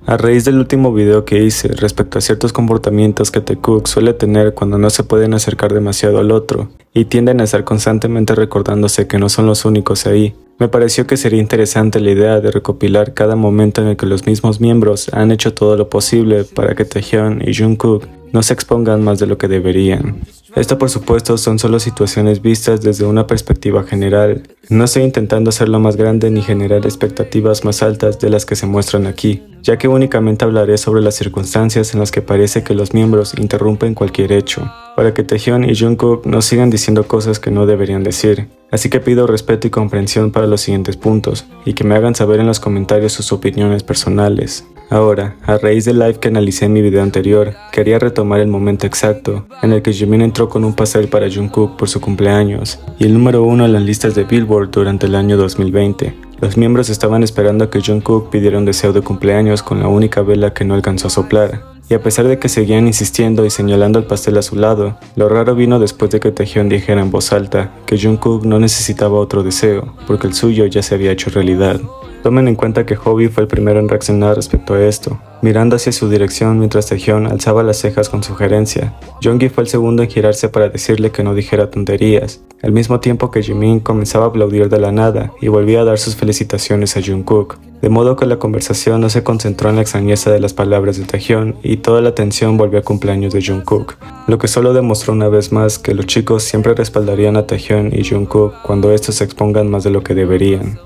A raíz del último video que hice respecto a ciertos comportamientos que Taekook suele tener cuando no se pueden acercar demasiado al otro y tienden a estar constantemente recordándose que no son los únicos ahí, me pareció que sería interesante la idea de recopilar cada momento en el que los mismos miembros han hecho todo lo posible para que Taehyun y Jungkook no se expongan más de lo que deberían. Esto por supuesto son solo situaciones vistas desde una perspectiva general. No estoy intentando hacerlo más grande ni generar expectativas más altas de las que se muestran aquí, ya que únicamente hablaré sobre las circunstancias en las que parece que los miembros interrumpen cualquier hecho, para que Taehyun y Jungkook no sigan diciendo cosas que no deberían decir. Así que pido respeto y comprensión para los siguientes puntos, y que me hagan saber en los comentarios sus opiniones personales. Ahora, a raíz del live que analicé en mi video anterior, quería retomar el momento exacto en el que Jimin entró con un pastel para Jungkook por su cumpleaños, y el número 1 en las listas de Billboard durante el año 2020. Los miembros estaban esperando a que Jungkook pidiera un deseo de cumpleaños con la única vela que no alcanzó a soplar. Y a pesar de que seguían insistiendo y señalando el pastel a su lado, lo raro vino después de que Taehyun dijera en voz alta que Jungkook no necesitaba otro deseo, porque el suyo ya se había hecho realidad. Tomen en cuenta que Hobi fue el primero en reaccionar respecto a esto, mirando hacia su dirección mientras Taehyun alzaba las cejas con sugerencia. Jonggi fue el segundo en girarse para decirle que no dijera tonterías, al mismo tiempo que Jimin comenzaba a aplaudir de la nada y volvía a dar sus felicitaciones a Jungkook. De modo que la conversación no se concentró en la extrañeza de las palabras de Taehyun y toda la atención volvió al cumpleaños de Jungkook, lo que solo demostró una vez más que los chicos siempre respaldarían a Taehyun y Jungkook cuando estos se expongan más de lo que deberían.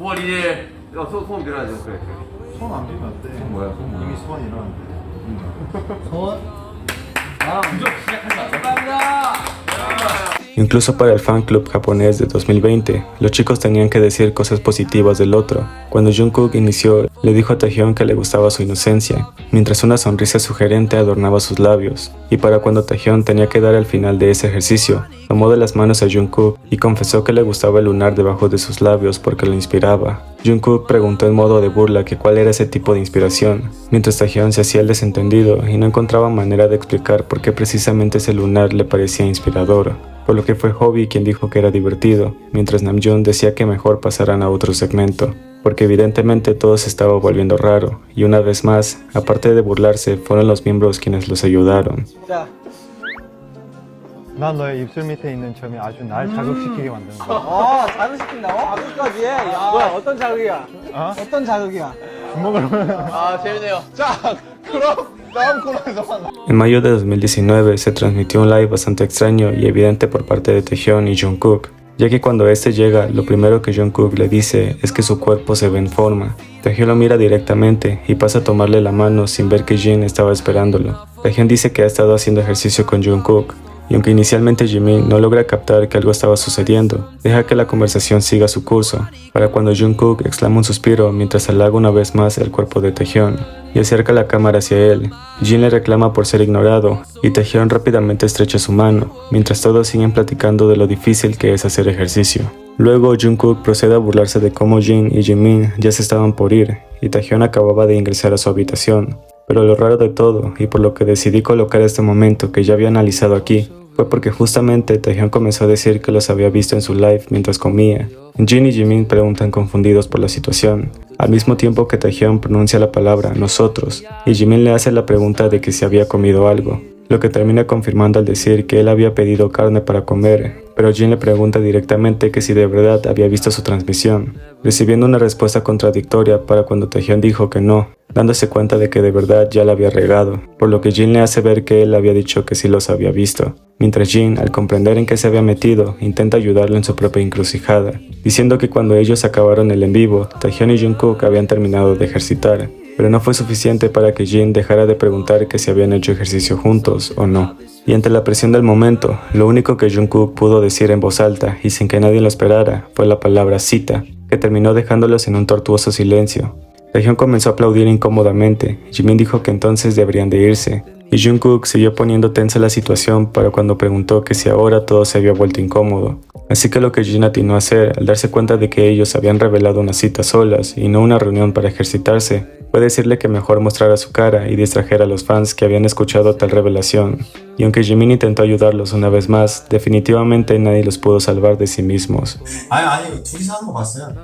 뭘 이제 소원 빌어야죠. 그래. 소원 안 빌면 안 돼. 뭐야? 소원 이미 소원 이뤘는데. 소원? 아, 무조건 시작한다. 감사합니다. Incluso para el fan club japonés de 2020, los chicos tenían que decir cosas positivas del otro. Cuando Jungkook inició, le dijo a Taehyun que le gustaba su inocencia, mientras una sonrisa sugerente adornaba sus labios. Y para cuando Taehyun tenía que dar al final de ese ejercicio, tomó de las manos a Jungkook y confesó que le gustaba el lunar debajo de sus labios porque lo inspiraba. Jungkook preguntó en modo de burla que cuál era ese tipo de inspiración, mientras Taehyun se hacía el desentendido y no encontraba manera de explicar por qué precisamente ese lunar le parecía inspirador, por lo que fue Hobi quien dijo que era divertido, mientras Namjoon decía que mejor pasaran a otro segmento, porque evidentemente todo se estaba volviendo raro, y una vez más, aparte de burlarse, fueron los miembros quienes los ayudaron. 난 너의 입술 밑에 있는 점이 아주 날 자극시키게 만든다. 아, 자극시킨다고? 자극까지 해? 야, 뭐야, 어떤 자극이야? 어떤 자극이야? 주먹으로. 아, 재밌네요. 자, 그럼 다음 코너에서 만나. En mayo de 2019 se transmitió un live bastante extraño y evidente por parte de Taehyun y Jungkook, ya que cuando este llega, lo primero que Jungkook le dice es que su cuerpo se ve en forma. Taehyun lo mira directamente y pasa a tomarle la mano sin ver que Jin estaba esperándolo. Taehyun dice que ha estado haciendo ejercicio con Jungkook, y aunque inicialmente Jimin no logra captar que algo estaba sucediendo, deja que la conversación siga su curso, para cuando Jungkook exclama un suspiro mientras halaga una vez más el cuerpo de Taehyun y acerca la cámara hacia él. Jin le reclama por ser ignorado y Taehyun rápidamente estrecha su mano, mientras todos siguen platicando de lo difícil que es hacer ejercicio. Luego Jungkook procede a burlarse de cómo Jin y Jimin ya se estaban por ir y Taehyun acababa de ingresar a su habitación. Pero lo raro de todo, y por lo que decidí colocar este momento que ya había analizado aquí, fue porque justamente Taehyun comenzó a decir que los había visto en su live mientras comía. Jin y Jimin preguntan confundidos por la situación, al mismo tiempo que Taehyun pronuncia la palabra nosotros, y Jimin le hace la pregunta de que si había comido algo, lo que termina confirmando al decir que él había pedido carne para comer, pero Jin le pregunta directamente que si de verdad había visto su transmisión, recibiendo una respuesta contradictoria para cuando Taehyun dijo que no, dándose cuenta de que de verdad ya la había regado, por lo que Jin le hace ver que él había dicho que sí los había visto, mientras Jin, al comprender en qué se había metido, intenta ayudarlo en su propia encrucijada, diciendo que cuando ellos acabaron el en vivo, Taehyun y Jungkook habían terminado de ejercitar, pero no fue suficiente para que Jin dejara de preguntar que si habían hecho ejercicio juntos o no. Y ante la presión del momento, lo único que Jungkook pudo decir en voz alta y sin que nadie lo esperara fue la palabra cita, que terminó dejándolos en un tortuoso silencio. Taehyun comenzó a aplaudir incómodamente, Jimin dijo que entonces deberían de irse, y Jungkook siguió poniendo tensa la situación para cuando preguntó que si ahora todo se había vuelto incómodo. Así que lo que Jin atinó a hacer al darse cuenta de que ellos habían revelado una cita solas y no una reunión para ejercitarse, fue decirle que mejor mostrara su cara y distrajera a los fans que habían escuchado tal revelación. y aunque Jimin intentó ayudarlos una vez más, definitivamente nadie los pudo salvar de sí mismos. 아니 둘이서 하는 거 봤어요.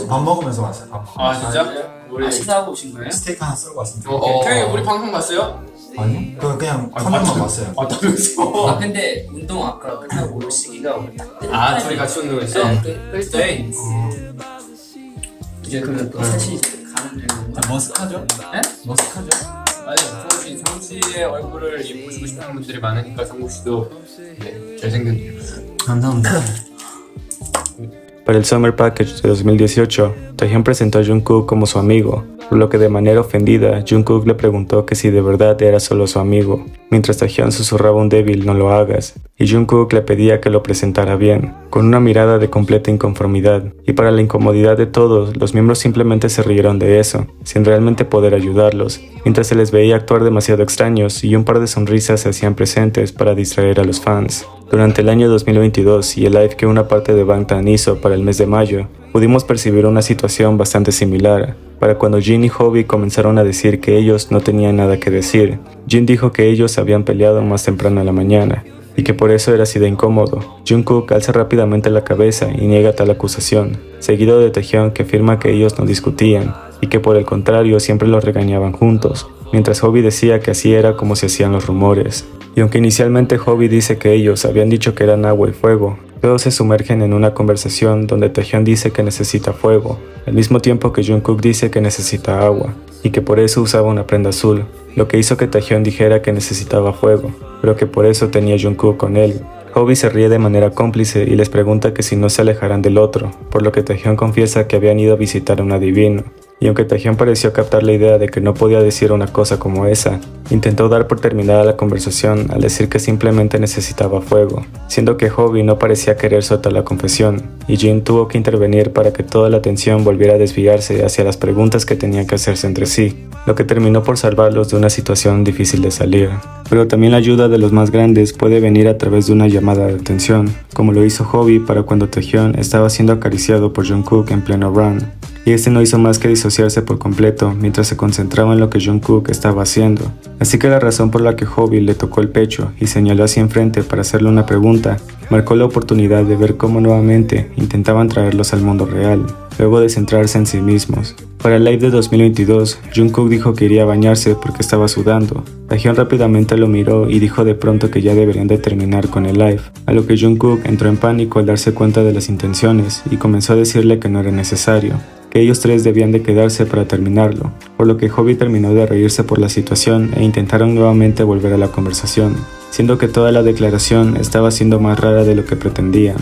밥 먹으면서 봤어요. 아 진짜? 우리 식사하고 오신 거예요? 스테이크 하나 썰고 왔습니다. 형이 우리 방송 봤어요? 아니요? 그냥 화면만 봤어요. 봤다면서? 근데 운동 아까 끝나고 올 시기가 오늘 딱 끝. 아 둘이 같이 운동했어? 네. 이제 그러면 또 셋이 이제 가는 중인가? 머스카죠? 네? 머스카죠? 아니 성씨의 얼굴을 보시고 싶은 분들이 많으니까 성국씨도 네, 잘생겼네요. 감사합니다. Para el Summer Package de 2018, Taehyung presentó a Jungkook como su amigo, por lo que de manera ofendida, Jungkook le preguntó que si de verdad era solo su amigo, mientras Taehyung susurraba un débil "no lo hagas", y Jungkook le pedía que lo presentara bien, con una mirada de completa inconformidad, y para la incomodidad de todos, los miembros simplemente se rieron de eso, sin realmente poder ayudarlos, mientras se les veía actuar demasiado extraños y un par de sonrisas se hacían presentes para distraer a los fans. Durante el año 2022 y el live que una parte de Bangtan hizo para el mes de mayo, pudimos percibir una situación bastante similar. Para cuando Jin y Hobi comenzaron a decir que ellos no tenían nada que decir, Jin dijo que ellos habían peleado más temprano en la mañana, y que por eso era así de incómodo. Jungkook alza rápidamente la cabeza y niega tal acusación, seguido de Taehyung que afirma que ellos no discutían, y que por el contrario siempre los regañaban juntos, mientras Hobi decía que así era como se hacían los rumores. Y aunque inicialmente Hobi dice que ellos habían dicho que eran agua y fuego, todos se sumergen en una conversación donde Taehyung dice que necesita fuego, al mismo tiempo que Jungkook dice que necesita agua, y que por eso usaba una prenda azul, lo que hizo que Taehyung dijera que necesitaba fuego, pero que por eso tenía Jungkook con él. Hobi se ríe de manera cómplice y les pregunta que si no se alejarán del otro, por lo que Taehyung confiesa que habían ido a visitar a un adivino. Y aunque Taehyung pareció captar la idea de que no podía decir una cosa como esa, intentó dar por terminada la conversación al decir que simplemente necesitaba fuego, siendo que Hobi no parecía querer soltar la confesión, y Jin tuvo que intervenir para que toda la atención volviera a desviarse hacia las preguntas que tenían que hacerse entre sí, lo que terminó por salvarlos de una situación difícil de salir. Pero también la ayuda de los más grandes puede venir a través de una llamada de atención, como lo hizo Hobi para cuando Taehyung estaba siendo acariciado por Jungkook en pleno run, y este no hizo más que disociarse por completo mientras se concentraba en lo que Jungkook estaba haciendo. Así que la razón por la que Hobi le tocó el pecho y señaló hacia enfrente para hacerle una pregunta, marcó la oportunidad de ver cómo nuevamente intentaban traerlos al mundo real, luego de centrarse en sí mismos. Para el live de 2022, Jungkook dijo que iría a bañarse porque estaba sudando. Taehyung rápidamente lo miró y dijo de pronto que ya deberían de terminar con el live, a lo que Jungkook entró en pánico al darse cuenta de las intenciones y comenzó a decirle que no era necesario, que ellos tres debían de quedarse para terminarlo, por lo que Hobi terminó de reírse por la situación e intentaron nuevamente volver a la conversación, siendo que toda la declaración estaba siendo más rara de lo que pretendían.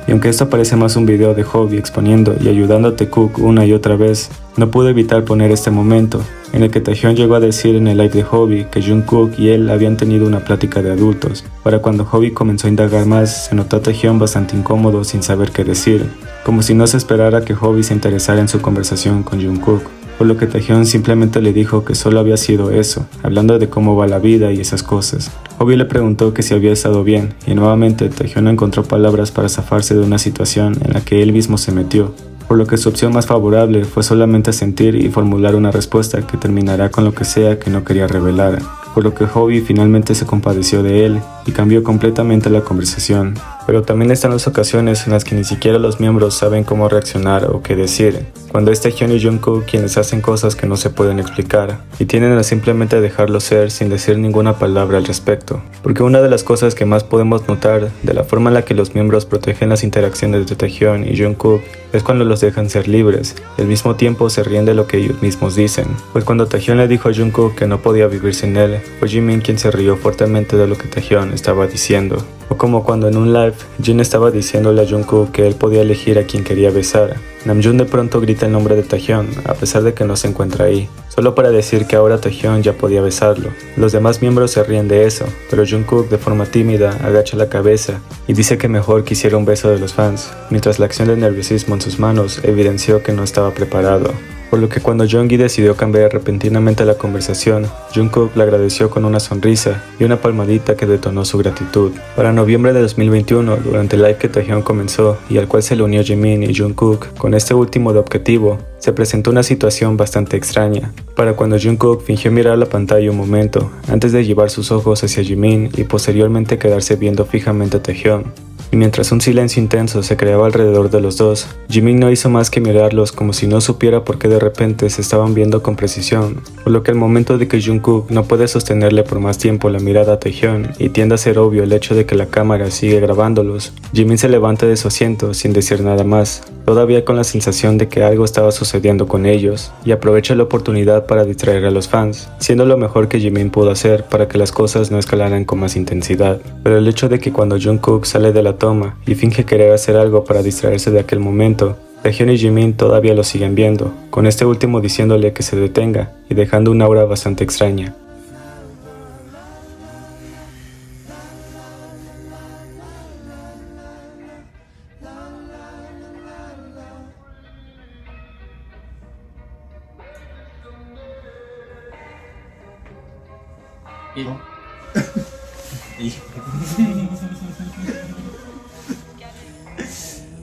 Y aunque esto parece más un video de Hobi exponiendo y ayudando a Taekook una y otra vez, no pude evitar poner este momento, en el que Taehyung llegó a decir en el live de Hobi que Jungkook y él habían tenido una plática de adultos. Para cuando Hobi comenzó a indagar más, se notó a Taehyung bastante incómodo sin saber qué decir, como si no se esperara que Hobi se interesara en su conversación con Jungkook, por lo que Taehyung simplemente le dijo que solo había sido eso, hablando de cómo va la vida y esas cosas. Hobi le preguntó que si había estado bien, y nuevamente Taehyung no encontró palabras para zafarse de una situación en la que él mismo se metió, por lo que su opción más favorable fue solamente sentir y formular una respuesta que terminará con lo que sea que no quería revelar, por lo que Hobi finalmente se compadeció de él y cambió completamente la conversación. Pero también están las ocasiones en las que ni siquiera los miembros saben cómo reaccionar o qué decir, cuando es Taehyung y Jungkook quienes hacen cosas que no se pueden explicar, y tienden a simplemente dejarlo ser sin decir ninguna palabra al respecto. Porque una de las cosas que más podemos notar de la forma en la que los miembros protegen las interacciones de Taehyung y Jungkook es cuando los dejan ser libres, y al mismo tiempo se ríen de lo que ellos mismos dicen. Pues cuando Taehyung le dijo a Jungkook que no podía vivir sin él, fue Jimin quien se rió fuertemente de lo que Taehyung estaba diciendo. O como cuando en un live, Jin estaba diciéndole a Jungkook que él podía elegir a quien quería besar. Namjoon de pronto grita el nombre de Taehyung, a pesar de que no se encuentra ahí, solo para decir que ahora Taehyung ya podía besarlo. Los demás miembros se ríen de eso, pero Jungkook de forma tímida agacha la cabeza y dice que mejor quisiera un beso de los fans, mientras la acción de nerviosismo en sus manos evidenció que no estaba preparado. por lo que cuando Jeonggi decidió cambiar repentinamente la conversación, Jungkook le agradeció con una sonrisa y una palmadita que detonó su gratitud. Para noviembre de 2021, durante el live que Taehyung comenzó y al cual se le unió Jimin y Jungkook, con este último de objetivo, se presentó una situación bastante extraña. Para cuando Jungkook fingió mirar la pantalla un momento, antes de llevar sus ojos hacia Jimin y posteriormente quedarse viendo fijamente a Taehyung. Y mientras un silencio intenso se creaba alrededor de los dos, Jimin no hizo más que mirarlos como si no supiera por qué de repente se estaban viendo con precisión, por lo que al momento de que Jungkook no puede sostenerle por más tiempo la mirada a Taehyung y tiende a ser obvio el hecho de que la cámara sigue grabándolos, Jimin se levanta de su asiento sin decir nada más, todavía con la sensación de que algo estaba sucediendo con ellos, y aprovecha la oportunidad para distraer a los fans, siendo lo mejor que Jimin pudo hacer para que las cosas no escalaran con más intensidad. Pero el hecho de que cuando Jungkook sale de la toma y finge querer hacer algo para distraerse de aquel momento, Taehyung y Jimin todavía lo siguen viendo, con este último diciéndole que se detenga y dejando una aura bastante extraña.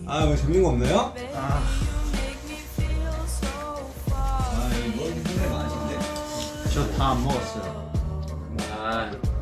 아, 뭐 재밌는 거 없나요? 저 다 안 먹었어요.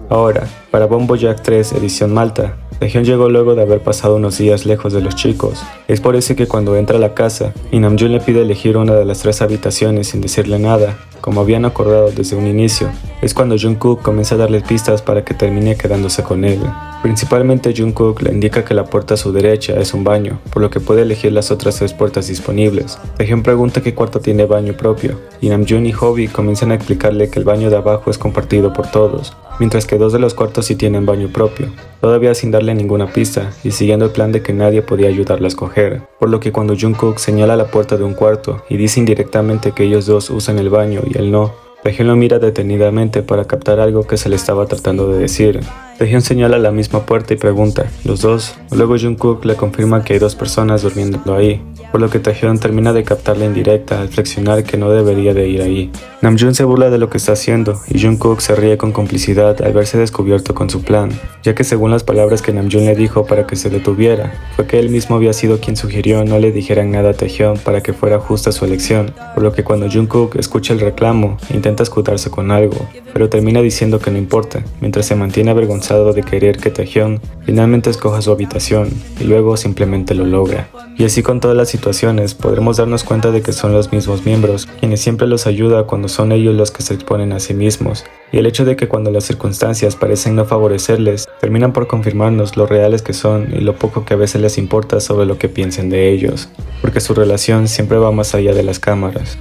Ahora, para Bombo Jack 3 edición Malta, Taehyung llegó luego de haber pasado unos días lejos de los chicos. Es por eso que cuando entra a la casa y Namjoon le pide elegir una de las 3 habitaciones sin decirle nada, como habían acordado desde un inicio, es cuando Jungkook comienza a darle pistas para que termine quedándose con él. Principalmente Jungkook le indica que la puerta a su derecha es un baño, por lo que puede elegir las otras 3 puertas disponibles. Taehyung pregunta qué cuarto tiene baño propio, y Namjoon y Hobi comienzan a explicarle que el baño de abajo es compartido por todos, mientras que 2 de los cuartos sí tienen baño propio, todavía sin darle ninguna pista y siguiendo el plan de que nadie podía ayudarla a escoger, por lo que cuando Jungkook señala la puerta de un cuarto y dice indirectamente que ellos dos usan el baño y él no, Taehyung lo mira detenidamente para captar algo que se le estaba tratando de decir. Taehyung señala la misma puerta y pregunta, ¿los dos? Luego Jungkook le confirma que hay 2 personas durmiendo ahí, por lo que Taehyung termina de captar la indirecta al flexionar que no debería de ir ahí. Namjoon se burla de lo que está haciendo y Jungkook se ríe con complicidad al verse descubierto con su plan, ya que según las palabras que Namjoon le dijo para que se detuviera, fue que él mismo había sido quien sugirió no le dijeran nada a Taehyung para que fuera justa su elección, por lo que cuando Jungkook escucha el reclamo, intenta escudarse con algo, pero termina diciendo que no importa, mientras se mantiene avergonzado de querer que Taehyung finalmente escoja su habitación y luego simplemente lo logra. Y así con todas las situaciones podremos darnos cuenta de que son los mismos miembros quienes siempre los ayuda cuando son ellos los que se exponen a sí mismos, y el hecho de que cuando las circunstancias parecen no favorecerles, terminan por confirmarnos lo reales que son y lo poco que a veces les importa sobre lo que piensen de ellos, porque su relación siempre va más allá de las cámaras.